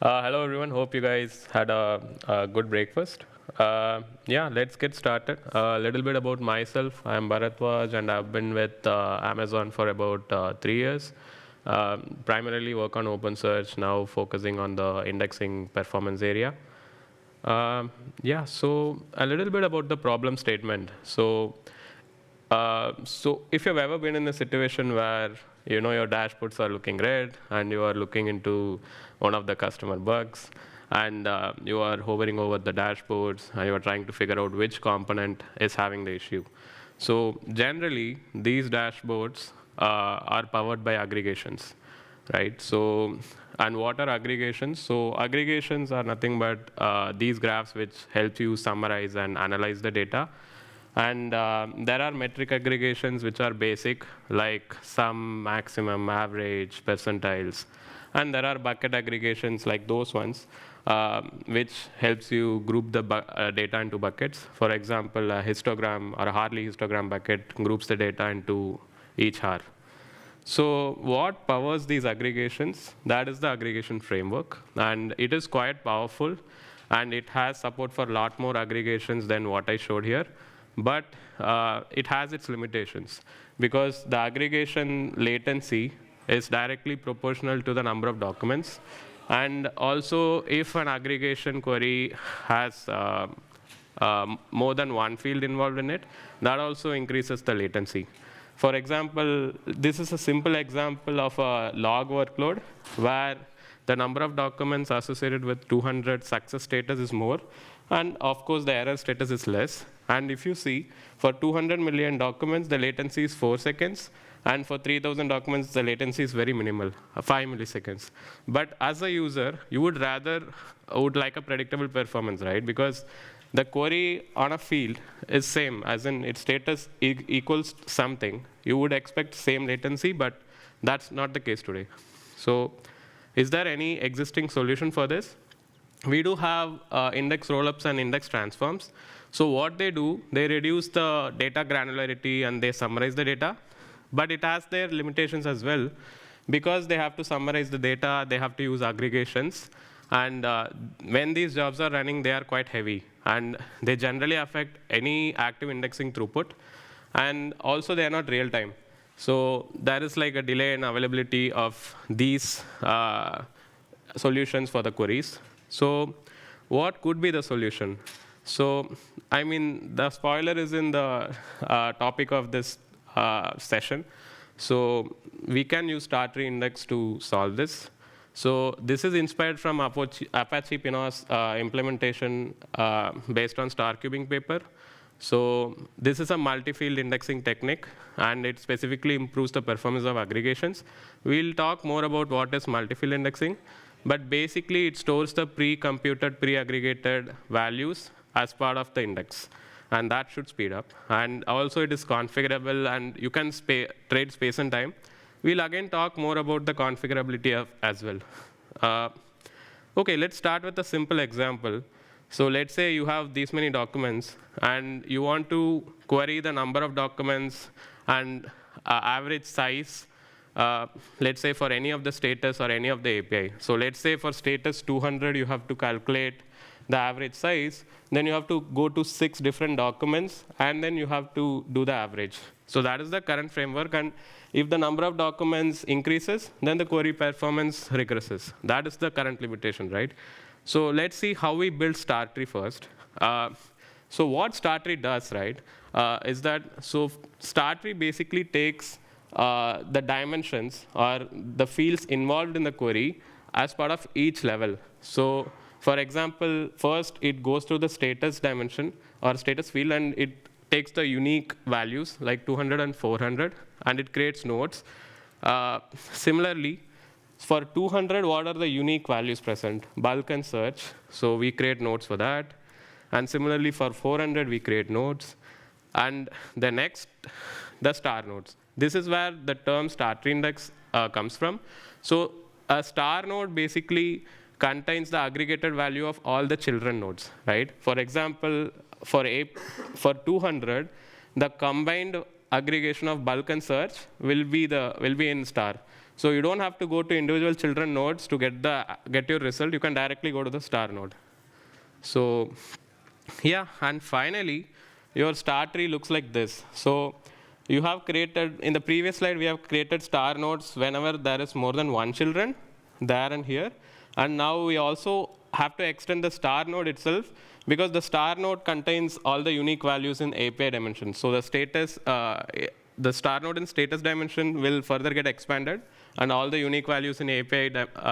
Hello everyone, hope you guys had a good breakfast. Yeah, let's get started. A little bit about myself. I'm Bharathwaj and I've been with Amazon for about 3 years. Primarily work on OpenSearch, now focusing on the indexing performance area. Yeah, so a little bit about the problem statement. So if you've ever been in a situation where your dashboards are looking red and you are looking into one of the customer bugs and you are hovering over the dashboards and you are trying to figure out which component is having the issue. So generally, these dashboards are powered by aggregations, right? So, and what are aggregations? So aggregations are nothing but these graphs which help you summarize and analyze the data. And there are metric aggregations which are basic, like sum, maximum, average, percentiles. And there are bucket aggregations like those ones, which helps you group the data into buckets. For example, a histogram or a Hartley histogram bucket groups the data into each hour. So what powers these aggregations? That is the aggregation framework. And it is quite powerful. And it has support for a lot more aggregations than what I showed here. But it has its limitations because the aggregation latency is directly proportional to the number of documents. And also, if an aggregation query has more than one field involved in it, that also increases the latency. For example, this is a simple example of a log workload where the number of documents associated with 200 success status is more, and of course the error status is less. And if you see, for 200 million documents, the latency is 4 seconds, and for 3,000 documents, the latency is very minimal, 5 milliseconds. But as a user, you would like a predictable performance, right? Because the query on a field is same, as in its status equals something. You would expect same latency, but that's not the case today. So is there any existing solution for this? We do have index rollups and index transforms. So what they do, they reduce the data granularity and they summarize the data. But it has their limitations as well. Because they have to summarize the data, they have to use aggregations. And when these jobs are running, they are quite heavy. And they generally affect any active indexing throughput. And also, they are not real time. So there is like a delay in availability of these solutions for the queries. So what could be the solution? So, I mean, the spoiler is in the topic of this session. So we can use star-tree index to solve this. So this is inspired from Apache Pinot's implementation based on star cubing paper. So this is a multi-field indexing technique, and it specifically improves the performance of aggregations. We'll talk more about what is multi-field indexing, but basically it stores the pre-computed, pre-aggregated values as part of the index, and that should speed up. And also it is configurable, and you can trade space and time. We'll again talk more about the configurability as well. OK, let's start with a simple example. So let's say you have these many documents, and you want to query the number of documents and average size, let's say for any of the status or any of the API. So let's say for status 200, you have to calculate the average size. Then you have to go to 6 different documents, and then you have to do the average. So that is the current framework. And if the number of documents increases, then the query performance regresses. That is the current limitation, right? So let's see how we build star-tree first. So what star-tree does, right, is that star-tree basically takes the dimensions or the fields involved in the query as part of each level. So for example, first it goes to the status dimension or status field, and it takes the unique values like 200 and 400, and it creates nodes. Similarly, for 200, what are the unique values present? Bulk and search. So we create nodes for that. And similarly, for 400, we create nodes. And the next, the star nodes. This is where the term star-tree index comes from. So a star node basically contains the aggregated value of all the children nodes, right? For example, for 200, the combined aggregation of bulk and search will be in star. So you don't have to go to individual children nodes to get your result. You can directly go to the star node. So yeah, and finally, your star tree looks like this. So you have created, in the previous slide, we have created star nodes whenever there is more than one children, there and here. And now we also have to extend the star node itself, because the star node contains all the unique values in API dimensions. So the status, the star node in status dimension will further get expanded, and all the unique values in API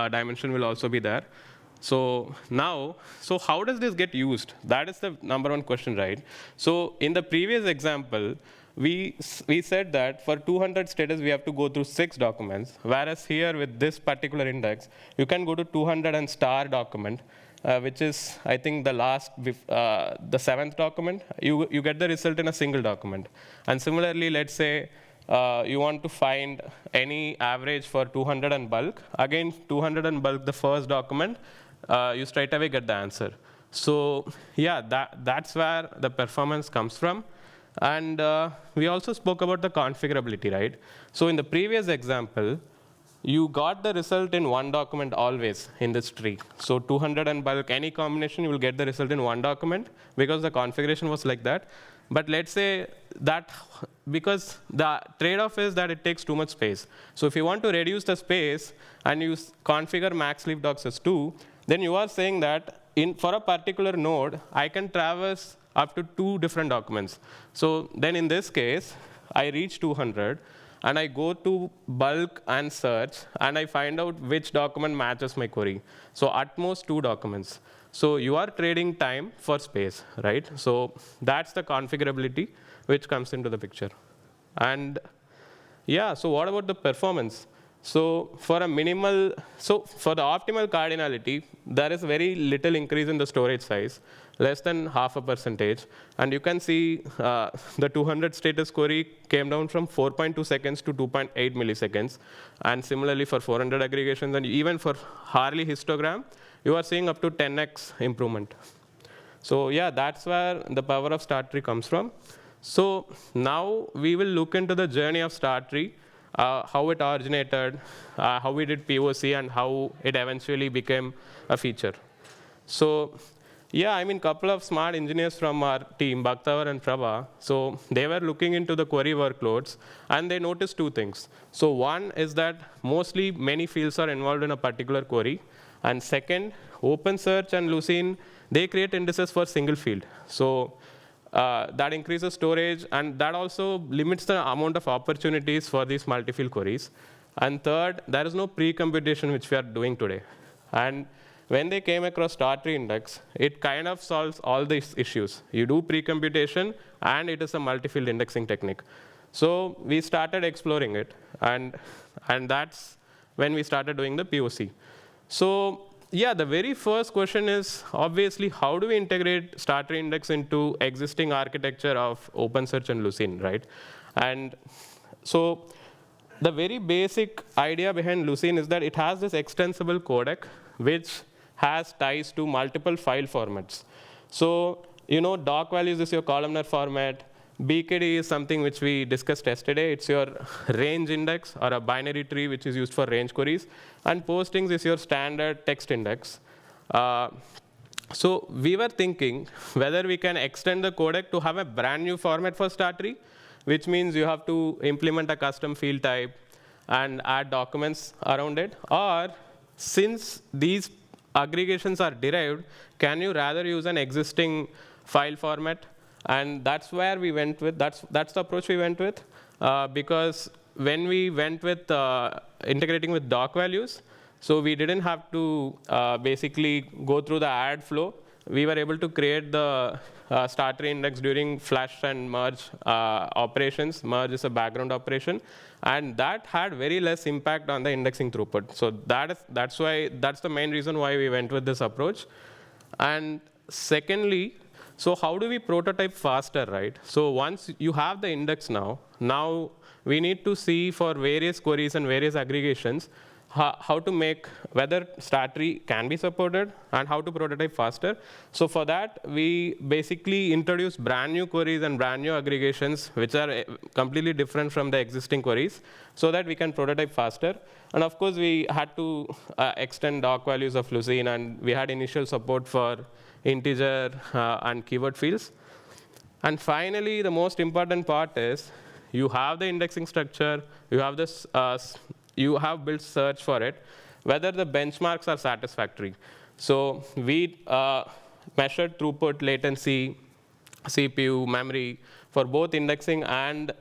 dimension will also be there. So now, so how does this get used? That is the #1 question, right? So in the previous example, we said that for 200 status, we have to go through 6 documents, whereas here with this particular index, you can go to 200 and star document, which is, I think, the the 7th document. You get the result in a single document. And similarly, let's say you want to find any average for 200 and bulk. Again, 200 and bulk, the first document, you straight away get the answer. So yeah, that's where the performance comes from. And we also spoke about the configurability, right? So in the previous example, you got the result in one document always in this tree. So 200 and bulk, any combination, you will get the result in one document because the configuration was like that. But let's say that because the trade-off is that it takes too much space. So if you want to reduce the space and you configure max leaf docs as 2, then you are saying that for a particular node, I can traverse up to 2 different documents. So then in this case, I reach 200, and I go to bulk and search, and I find out which document matches my query. So at most 2 documents. So you are trading time for space, right? So that's the configurability which comes into the picture. And yeah, so what about the performance? So for the optimal cardinality, there is very little increase in the storage size, less than 0.5%. And you can see the 200 status query came down from 4.2 seconds to 2.8 milliseconds. And similarly for 400 aggregations, and even for Harley histogram, you are seeing up to 10x improvement. So yeah, that's where the power of star tree comes from. So now we will look into the journey of star tree, how it originated, how we did POC, and how it eventually became a feature. So yeah, I mean, couple of smart engineers from our team, Bhaktavar and Prabha, so they were looking into the query workloads, and they noticed 2 things. So one is that mostly many fields are involved in a particular query. And second, OpenSearch and Lucene, they create indices for single field. So that increases storage, and that also limits the amount of opportunities for these multi-field queries. And third, there is no pre-computation which we are doing today. And when they came across star tree index, it kind of solves all these issues. You do pre-computation, and it is a multi-field indexing technique. So we started exploring it, and that's when we started doing the POC. So yeah, the very first question is, obviously, how do we integrate star tree index into existing architecture of OpenSearch and Lucene, right? And so the very basic idea behind Lucene is that it has this extensible codec, which has ties to multiple file formats. So doc values is your columnar format. BKD is something which we discussed yesterday. It's your range index, or a binary tree which is used for range queries. And postings is your standard text index. So we were thinking whether we can extend the codec to have a brand new format for star tree, which means you have to implement a custom field type and add documents around it. Or since these aggregations are derived, can you rather use an existing file format? And that's where we went with, that's the approach we went with, because when we went with integrating with doc values, so we didn't have to basically go through the add flow. We were able to create the star tree index during flush and merge operations. Merge is a background operation, and that had very less impact on the indexing throughput. So that's the main reason why we went with this approach. And secondly, so how do we prototype faster, right? So once you have the index now we need to see for various queries and various aggregations, how to make, whether stat tree can be supported and how to prototype faster. So for that, we basically introduced brand new queries and brand new aggregations, which are completely different from the existing queries, so that we can prototype faster. And of course, we had to extend doc values of Lucene, and we had initial support for integer and keyword fields. And finally, the most important part is you have the indexing structure, you have this, you have built search for it, whether the benchmarks are satisfactory. So we measured throughput, latency, CPU, memory for both indexing and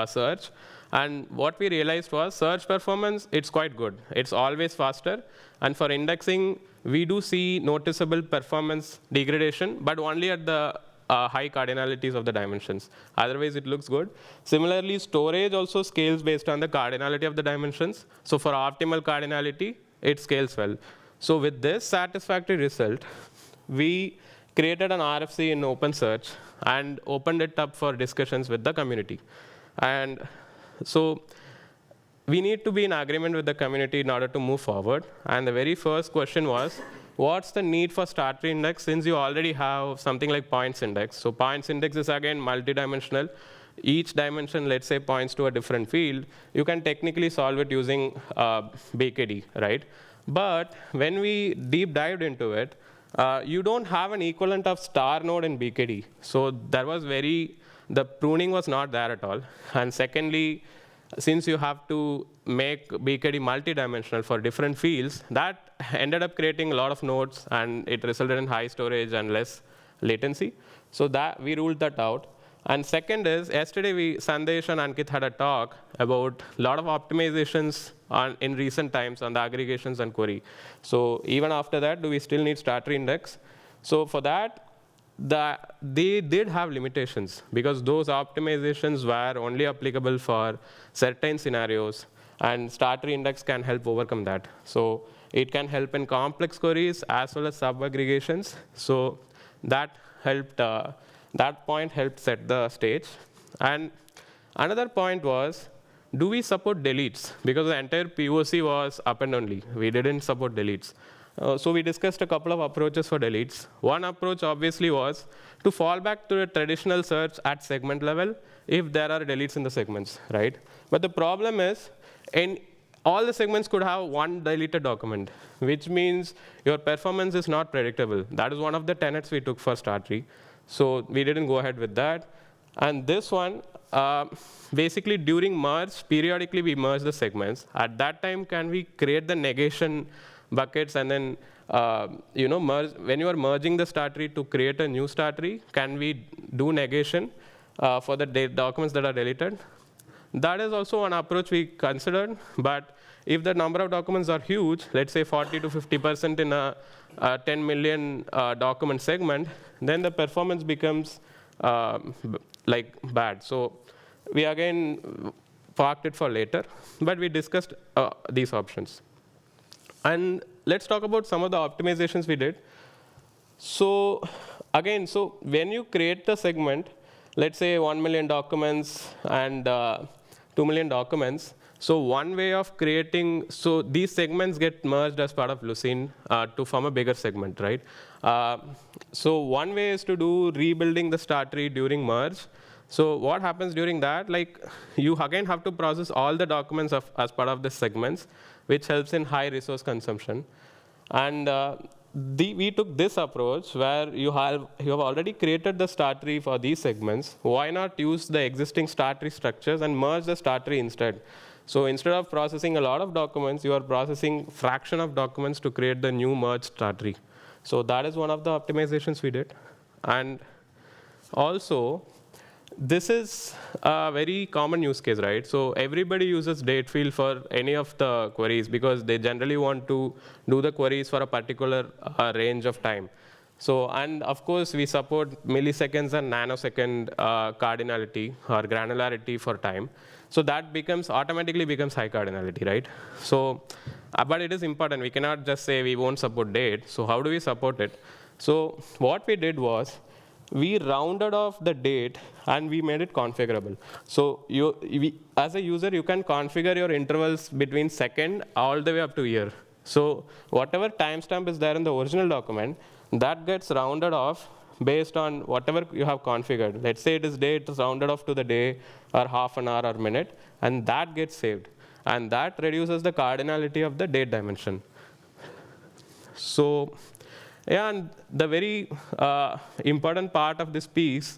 search. And what we realized was search performance, it's quite good. It's always faster. And for indexing, we do see noticeable performance degradation, but only at the high cardinalities of the dimensions. Otherwise, it looks good. Similarly, storage also scales based on the cardinality of the dimensions. So for optimal cardinality, it scales well. So with this satisfactory result, we created an RFC in OpenSearch and opened it up for discussions with the community. And so we need to be in agreement with the community in order to move forward. And the very first question was, what's the need for stat tree index since you already have something like points index? So points index is again multidimensional. Each dimension, let's say, points to a different field. You can technically solve it using BKD, right? But when we deep dived into it, you don't have an equivalent of star node in BKD. So there was the pruning was not there at all. And secondly, since you have to make BKD multidimensional for different fields, that ended up creating a lot of nodes, and it resulted in high storage and less latency. So that we ruled that out. And second is, yesterday Sandesh and Ankit had a talk about a lot of optimizations in recent times on the aggregations and query. So even after that, do we still need stat tree index? So for that, they did have limitations because those optimizations were only applicable for certain scenarios, and stat tree index can help overcome that. So it can help in complex queries as well as sub-aggregations. So that helped, that point helped set the stage. And another point was, do we support deletes? Because the entire POC was append only. We didn't support deletes. So we discussed a couple of approaches for deletes. One approach obviously was to fall back to a traditional search at segment level if there are deletes in the segments, right? But the problem is, all the segments could have one deleted document, which means your performance is not predictable. That is one of the tenets we took for stat tree. So we didn't go ahead with that. And this one, basically during merge, periodically we merge the segments. At that time, can we create the negation buckets and then merge? When you are merging the stat tree to create a new stat tree, can we do negation for the documents that are deleted? That is also an approach we considered, but if the number of documents are huge, let's say 40 to 50% in a 10 million document segment, then the performance becomes bad. So we again parked it for later, but we discussed these options. And let's talk about some of the optimizations we did. So again, so when you create the segment, let's say 1 million documents and 2 million documents. So one way of creating, so these segments get merged as part of Lucene to form a bigger segment, right? So one way is to do rebuilding the stat tree during merge. So what happens during that? Like you again have to process all the documents as part of the segments, which helps in high resource consumption. And we took this approach where you have already created the stat tree for these segments. Why not use the existing stat tree structures and merge the stat tree instead? So instead of processing a lot of documents, you are processing fraction of documents to create the new merged stat tree. So that is one of the optimizations we did. And also, this is a very common use case, right? So everybody uses date field for any of the queries because they generally want to do the queries for a particular range of time. So, and of course, we support milliseconds and nanosecond cardinality or granularity for time. So that automatically becomes high cardinality, right? So, but it is important. We cannot just say we won't support date. So how do we support it? So what we did was, we rounded off the date and we made it configurable. So as a user, you can configure your intervals between second all the way up to year. So whatever timestamp is there in the original document, that gets rounded off based on whatever you have configured. Let's say it is day, it's rounded off to the day or half an hour or minute, and that gets saved. And that reduces the cardinality of the date dimension. So yeah, and the very important part of this piece,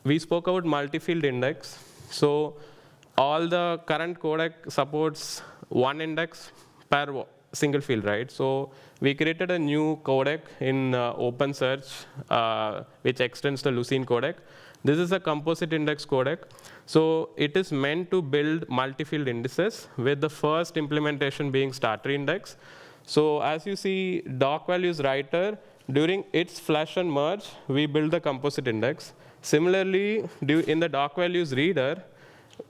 we spoke about multi-field index. So all the current codec supports one index per single field, right? So we created a new codec in OpenSearch, which extends the Lucene codec. This is a composite index codec. So it is meant to build multi-field indices, with the first implementation being starter index. So as you see, doc values writer, during its flush and merge, we build the composite index. Similarly, in the doc values reader,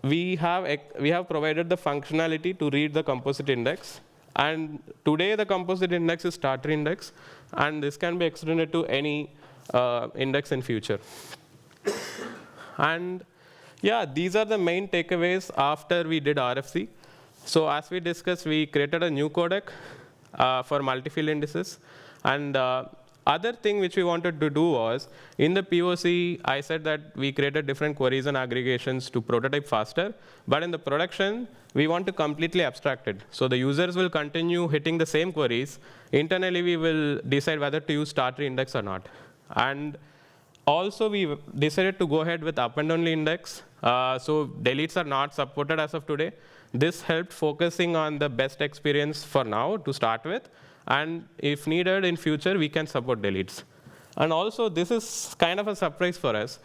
we have provided the functionality to read the composite index. And today, the composite index is starter index, and this can be extended to any index in future. And yeah, these are the main takeaways after we did RFC. So as we discussed, we created a new codec for multi-field indices. And other thing which we wanted to do was, in the POC, I said that we created different queries and aggregations to prototype faster. But in the production, we want to completely abstract it. So the users will continue hitting the same queries. Internally, we will decide whether to use starter index or not. And also, we decided to go ahead with append-only index. So deletes are not supported as of today. This helped focusing on the best experience for now to start with. And if needed in future, we can support deletes. And also, this is kind of a surprise for us.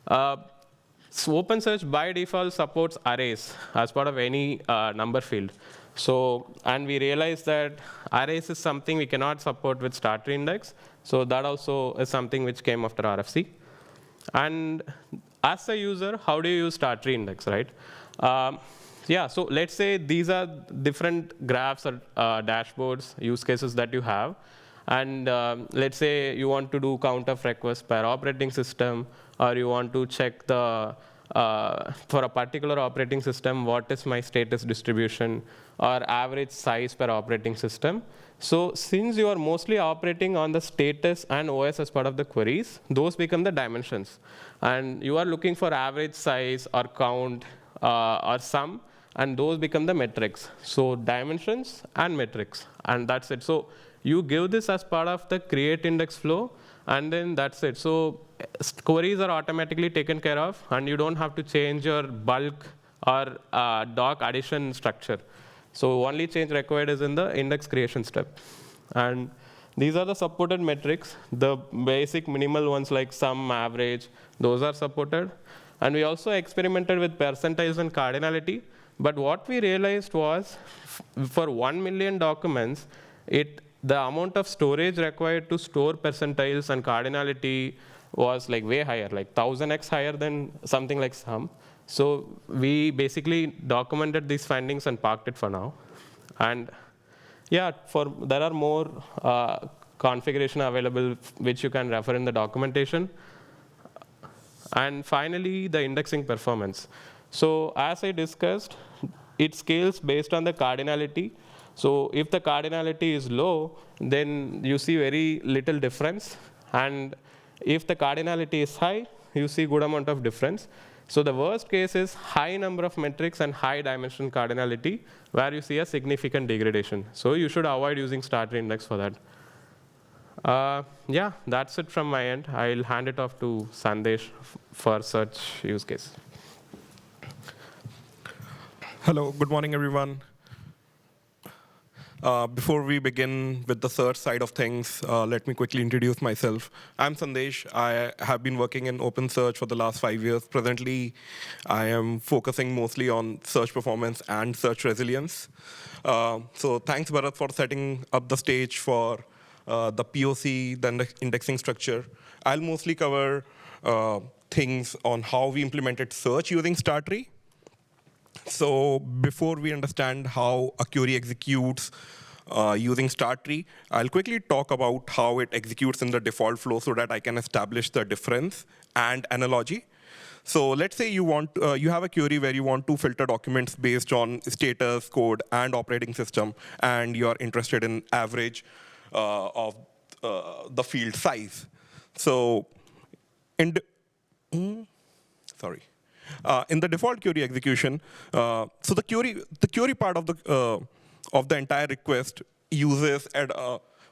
So OpenSearch by default supports arrays as part of any number field. So, and we realized that arrays is something we cannot support with starter index. So that also is something which came after RFC. And as a user, how do you use starter index, right? Yeah, so let's say these are different graphs or dashboards, use cases that you have. And let's say you want to do count of requests per operating system, or you want to check the, for a particular operating system, what is my status distribution, or average size per operating system. So since you are mostly operating on the status and OS as part of the queries, those become the dimensions. And you are looking for average size or count or sum, and those become the metrics. So dimensions and metrics, and that's it. So you give this as part of the create index flow, and then that's it. So queries are automatically taken care of, and you don't have to change your bulk or doc addition structure. So only change required is in the index creation step. And these are the supported metrics. The basic minimal ones like sum, average, those are supported. And we also experimented with percentiles and cardinality. But what we realized was, for 1 million documents, the amount of storage required to store percentiles and cardinality was like way higher, like 1000x higher than something like sum. So we basically documented these findings and parked it for now. And yeah, there are more configuration available which you can refer in the documentation. And finally, the indexing performance. So as I discussed, it scales based on the cardinality. So if the cardinality is low, then you see very little difference. And if the cardinality is high, you see good amount of difference. So the worst case is high number of metrics and high dimension cardinality, where you see a significant degradation. So you should avoid using starter index for that. Yeah, that's it from my end. I'll hand it off to Sandesh for such use case. Hello, good morning, everyone. Before we begin with the search side of things, let me quickly introduce myself. I'm Sandesh. I have been working in OpenSearch for the last 5 years. Presently, I am focusing mostly on search performance and search resilience. So thanks, Bharat, for setting up the stage for the POC, the indexing structure. I'll mostly cover things on how we implemented search using Startree. So before we understand how a query executes, using start tree. I'll quickly talk about how it executes in the default flow so that I can establish the difference and analogy. So let's say you have a query where you want to filter documents based on status, code, and operating system, and you're interested in average of the field size. So in in the default query execution, so the query part of the entire request uses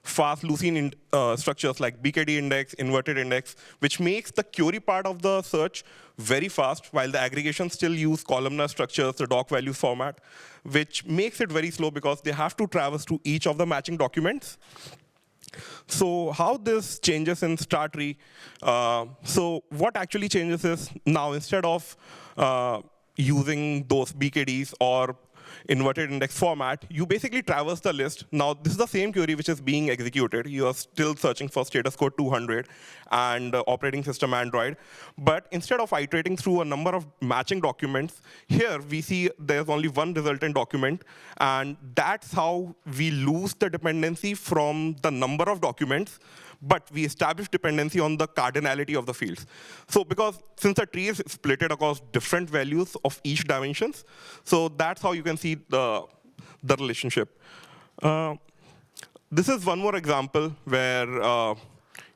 fast Lucene structures like BKD index, inverted index, which makes the query part of the search very fast, while the aggregations still use columnar structures, the doc values format, which makes it very slow because they have to traverse to each of the matching documents. So how this changes in start tree, so what actually changes is now instead of using those BKDs or inverted index format, you basically traverse the list. Now, this is the same query which is being executed. You are still searching for status code 200 and operating system Android. But instead of iterating through a number of matching documents, here we see there's only one resultant document. And that's how we lose the dependency from the number of documents, but we establish dependency on the cardinality of the fields. So since the tree is splitted across different values of each dimensions, so that's how you can see the relationship. This is one more example where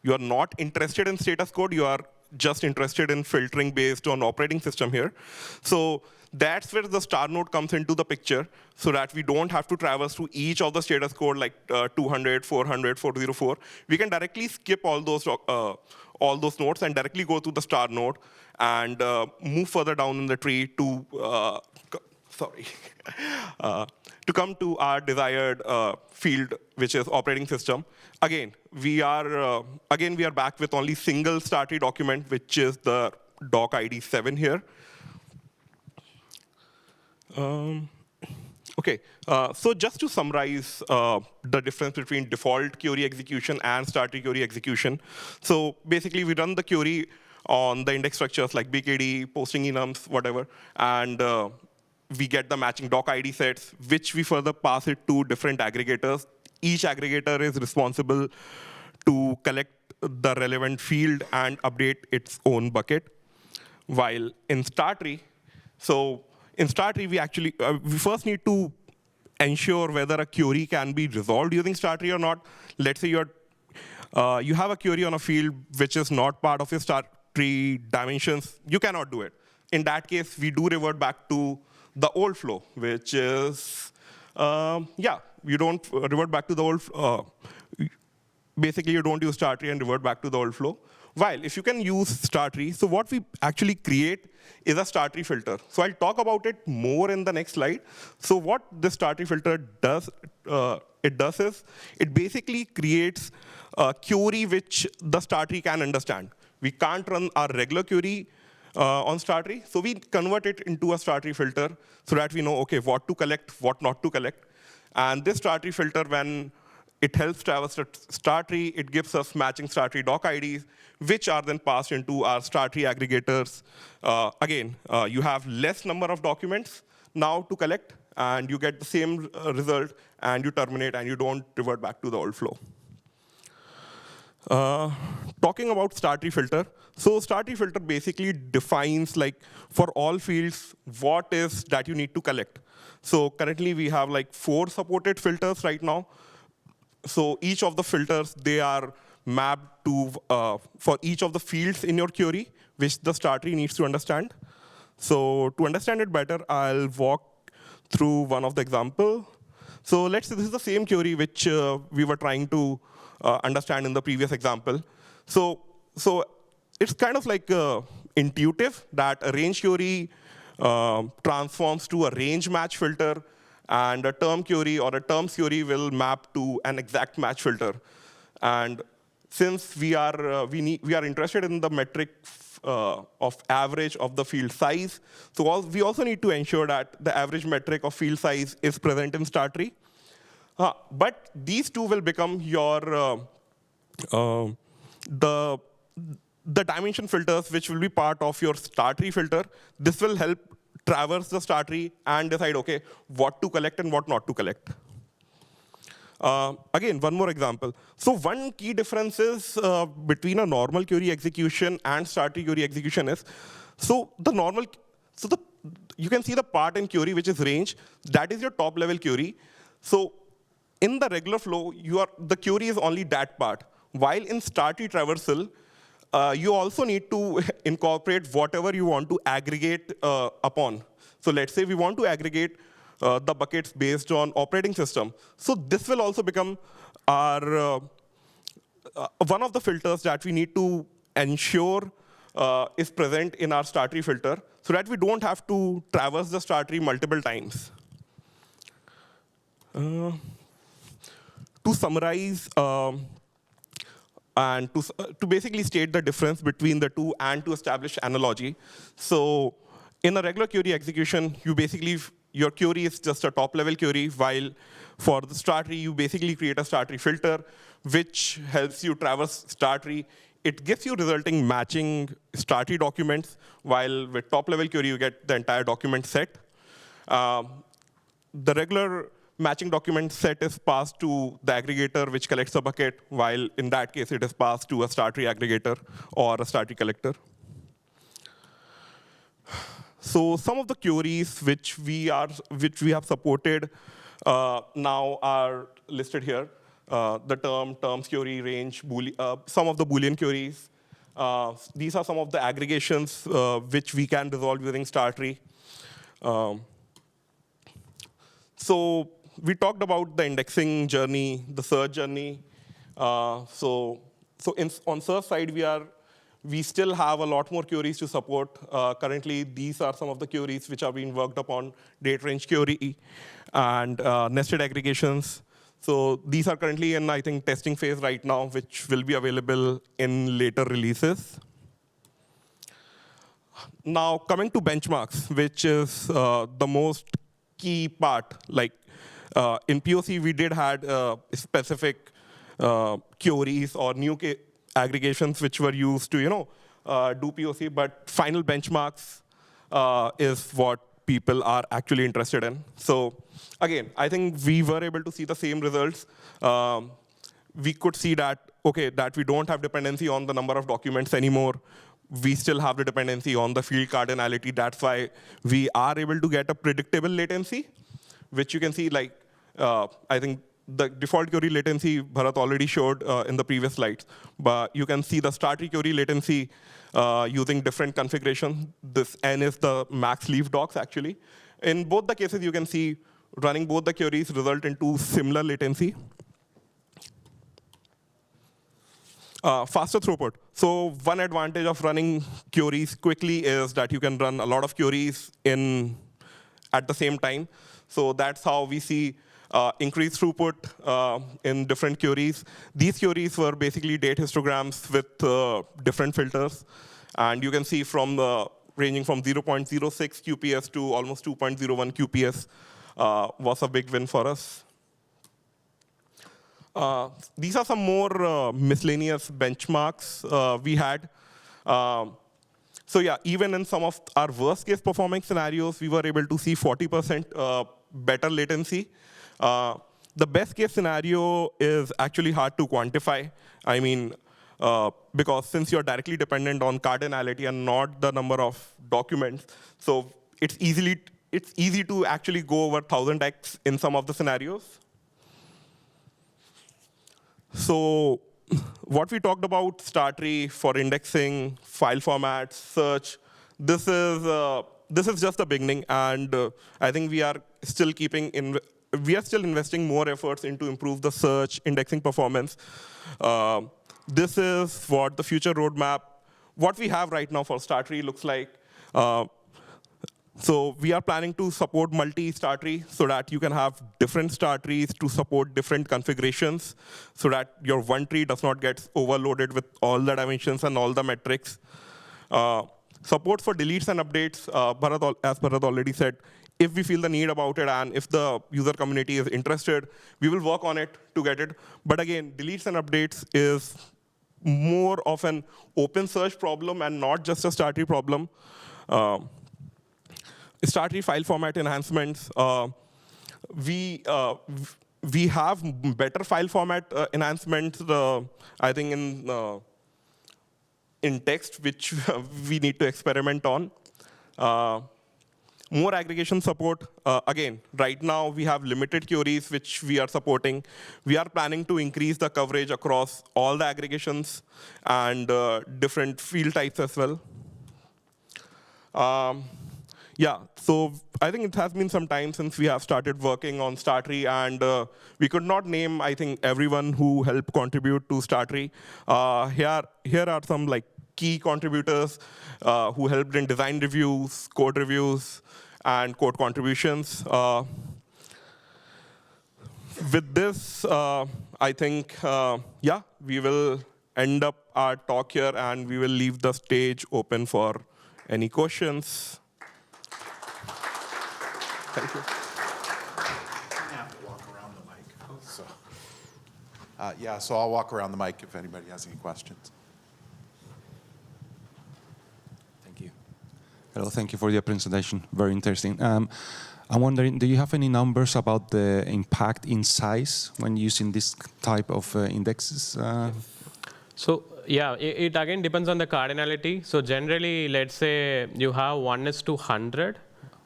you are not interested in status code, you are just interested in filtering based on operating system here. So that's where the star node comes into the picture, so that we don't have to traverse through each of the status code like 200, 400, 404. We can directly skip all those nodes and directly go to the star node and move further down in the tree to to come to our desired field, which is operating system. Again, we are back with only single star tree document, which is the doc ID 7 here. OK, so just to summarize the difference between default query execution and star tree query execution. So basically, we run the query on the index structures like BKD, posting enums, whatever, and we get the matching doc ID sets, which we further pass it to different aggregators. Each aggregator is responsible to collect the relevant field and update its own bucket. While in star tree, in star tree, we first need to ensure whether a query can be resolved using star tree or not. Let's say you have a query on a field which is not part of your star tree dimensions. You cannot do it. In that case, we do revert back to the old flow, which is, you don't revert back to the old. Basically, you don't use star tree and revert back to the old flow. While if you can use star tree, so what we actually create is a star tree filter. So I'll talk about it more in the next slide. So what this star tree filter does, is it basically creates a query which the star tree can understand. We can't run our regular query on star tree, so we convert it into a star tree filter so that we know, OK, what to collect, what not to collect. And this star tree filter, when it helps traverse the star tree, it gives us matching star tree doc IDs, which are then passed into our star tree aggregators. Again, you have less number of documents now to collect, and you get the same result, and you terminate, and you don't revert back to the old flow. Talking about star tree filter, so star tree filter basically defines, like, for all fields, what is that you need to collect. So currently, we have like 4 supported filters right now. So each of the filters, they are mapped to for each of the fields in your query, which the star tree needs to understand. So to understand it better, I'll walk through one of the examples. So let's say this is the same query which we were trying to understand in the previous example. So it's kind of like intuitive that a range query transforms to a range match filter, and a term query or a terms query will map to an exact match filter. And since we are interested in the metric of average of the field size, so we also need to ensure that the average metric of field size is present in star tree. But these two will become your the dimension filters, which will be part of your star tree filter. This will help traverse the star tree and decide, OK, what to collect and what not to collect. Again, one more example. So one key difference is between a normal query execution and start-tree query execution is, so the normal, so the you can see the part in query which is range. That is your top-level query. So in the regular flow, the query is only that part. While in start-tree traversal, you also need to incorporate whatever you want to aggregate upon. So let's say we want to aggregate the buckets based on operating system. So this will also become our one of the filters that we need to ensure is present in our start tree filter, so that we don't have to traverse the start tree multiple times. To summarize, and to basically state the difference between the two and to establish analogy. So in a regular query execution, your query is just a top-level query, while for the start tree, you basically create a start tree filter, which helps you traverse start tree. It gives you resulting matching start tree documents, while with top-level query, you get the entire document set. The regular matching document set is passed to the aggregator, which collects the bucket, while in that case, it is passed to a start tree aggregator or a start tree collector. So some of the queries which we have supported now are listed here. The terms query, range, some of the Boolean queries. These are some of the aggregations which we can resolve using start tree. So we talked about the indexing journey, the search journey. On search side, we still have a lot more queries to support. Currently, these are some of the queries which are being worked upon: date range query and nested aggregations. So these are currently in, I think, testing phase right now, which will be available in later releases. Now, coming to benchmarks, which is the most key part. Like in POC, we did had specific queries or new aggregations which were used to do POC, but final benchmarks is what people are actually interested in. So again, I think we were able to see the same results. We could see that, okay, that we don't have dependency on the number of documents anymore. We still have the dependency on the field cardinality. That's why we are able to get a predictable latency, which you can see, like, I think the default query latency Bharat already showed in the previous slides. But you can see the start tree query latency using different configuration. This N is the max leaf docs, actually. In both the cases, you can see running both the queries result into similar latency. Faster throughput. So one advantage of running queries quickly is that you can run a lot of queries at the same time. So that's how we see increased throughput in different queries. These queries were basically date histograms with different filters. And you can see ranging from 0.06 QPS to almost 2.01 QPS was a big win for us. These are some more miscellaneous benchmarks we had. So yeah, even in some of our worst case performing scenarios, we were able to see 40% better latency. The best case scenario is actually hard to quantify. I mean, because since you're directly dependent on cardinality and not the number of documents, so it's easy to actually go over 1000x in some of the scenarios. So what we talked about, start tree for indexing, file formats, search, this is just the beginning, and I think we are still investing more efforts into improve the search indexing performance. This is what the future roadmap, what we have right now for start tree looks like. So we are planning to support multi-start tree so that you can have different start trees to support different configurations so that your one tree does not get overloaded with all the dimensions and all the metrics. Support for deletes and updates, as Bharat already said, if we feel the need about it and if the user community is interested, we will work on it to get it. But again, deletes and updates is more of an OpenSearch problem and not just a start tree problem. Start tree file format enhancements. We we have better file format enhancements, I think, in text, which we need to experiment on. More aggregation support. Again, right now we have limited queries which we are supporting. We are planning to increase the coverage across all the aggregations and different field types as well. Yeah, so I think it has been some time since we have started working on Startree, and we could not name, I think, everyone who helped contribute to Startree. Here are some key contributors who helped in design reviews, code reviews, and code contributions. With this, I think, yeah, we will end up our talk here, and we will leave the stage open for any questions. Thank you. I have to walk around the mic. So, yeah, so I'll walk around the mic if anybody has any questions. Thank you. Hello, thank you for your presentation. Very interesting. I'm wondering, do you have any numbers about the impact in size when using this type of indexes? So yeah, it again depends on the cardinality. So generally, let's say you have 1:100,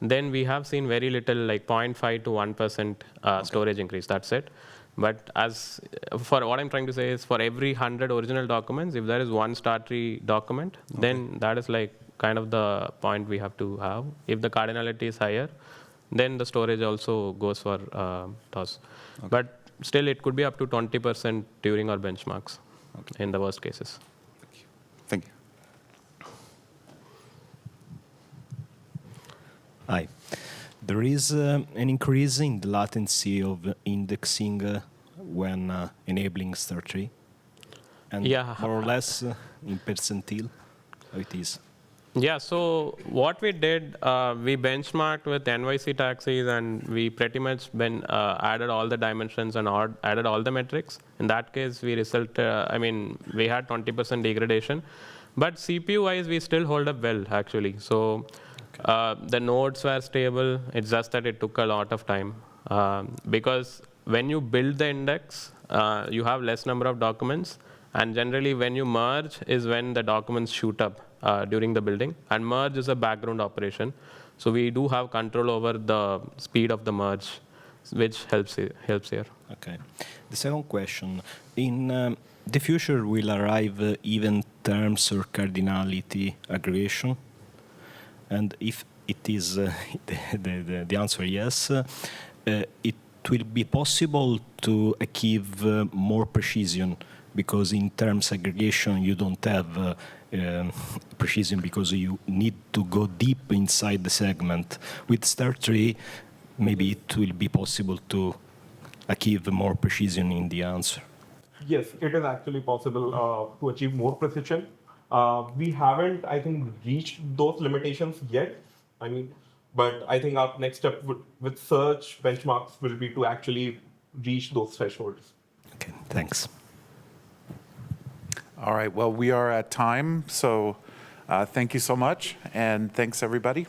then we have seen very little, like 0.5 to 1% storage increase. That's it. But as for what I'm trying to say is, for every 100 original documents, if there is one Startree document, then that is like kind of the point we have to have. If the cardinality is higher, then the storage also goes for toss. But still, it could be up to 20% during our benchmarks in the worst cases. Thank you. Hi. There is an increase in the latency of indexing when enabling Startree, and more or less in percentile, how it is. Yeah, so what we did, we benchmarked with NYC taxis, and we pretty much added all the dimensions and added all the metrics. In that case, we we had 20% degradation. But CPU-wise, we still hold up well, actually. So the nodes were stable. It's just that it took a lot of time. Because when you build the index, you have less number of documents. And generally, when you merge is when the documents shoot up during the building. And merge is a background operation. So we do have control over the speed of the merge, which helps here. Okay. The second question. In the future, will arrive event terms or cardinality aggregation? And if it is the answer yes, it will be possible to achieve more precision, because in terms aggregation you don't have precision because you need to go deep inside the segment. With Startree, maybe it will be possible to achieve more precision in the answer. Yes, it is actually possible to achieve more precision. We haven't, I think, reached those limitations yet. But I think our next step with search benchmarks will be to actually reach those thresholds. Okay, thanks. All right, well, we are at time, so thank you so much, and thanks, everybody.